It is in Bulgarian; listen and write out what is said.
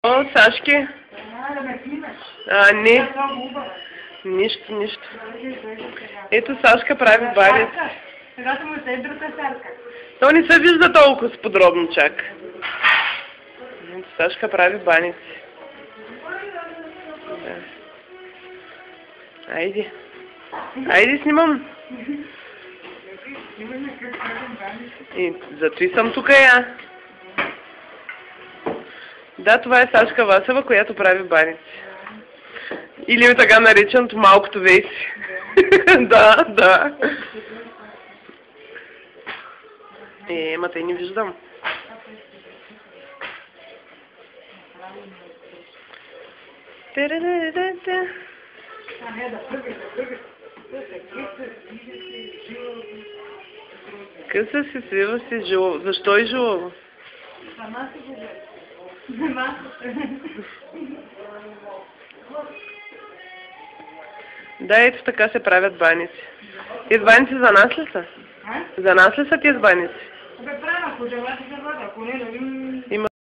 О, Сашки? Да ме снимаш. Не. Нищо. Ето Сашка прави баници. Сега съм от едрата Сашка. То не се вижда толкова подробно чак. Ето Сашка прави баници. Да. Айде снимам. И зато и съм тук я. Да, това е Сашка Васева, която прави баници. Или така нареченото малкото Веси. Да. Ма те не виждам. Къса се, свива се, жилово. Защо и жилово? Сама си го Да, ето така се правят баници. Тези баници за нас ли са? За нас ли са тези баници? Бе, правя, ако желате, ако не,